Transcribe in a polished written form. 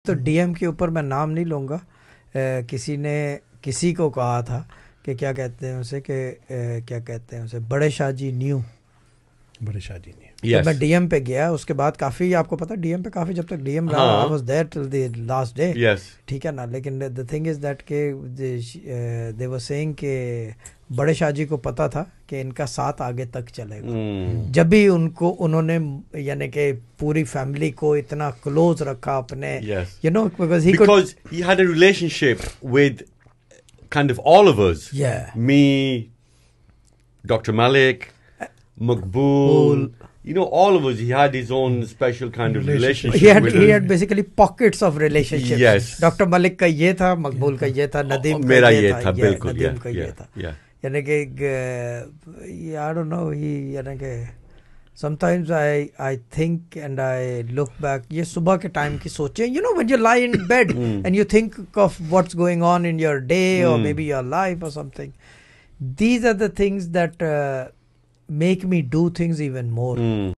तो डीएम के ऊपर मैं नाम नहीं लूँगा, किसी ने किसी को कहा था कि क्या कहते हैं उसे क्या कहते हैं उसे, बड़े शाह जी न्यू, बड़े शाह जी ने जब मैं डीएम पे गया उसके बाद काफ़ी, आपको पता डीएम पे काफ़ी, जब तक डीएम रहा I was there till the last day, ठीक है ना। लेकिन द थिंग इज़ दैट के दे वर सेइंग के बड़े शाह जी को पता था कि इनका साथ आगे तक चलेगा। जब भी उन्होंने यानी कि पूरी फैमिली को इतना क्लोज रखा अपने, you know, because he had a relationship with kind of all of us. Me, Dr. Malik, Maqbool, you know, all of us. He had his own special kind of relationship. He had basically pockets of relationships. Yes. Dr. Malik का ये था, मकबूल का ये था, नदीम का मेरा ये था, बिल्कुल, नदीम का ये था। यानी कि I don't know, यानी कि sometimes I think and I look back, ये सुबह के टाइम की सोचें, you know, when you lie in bed and you think of what's going on in your day or maybe your life or something, these are the things that make me do things even more.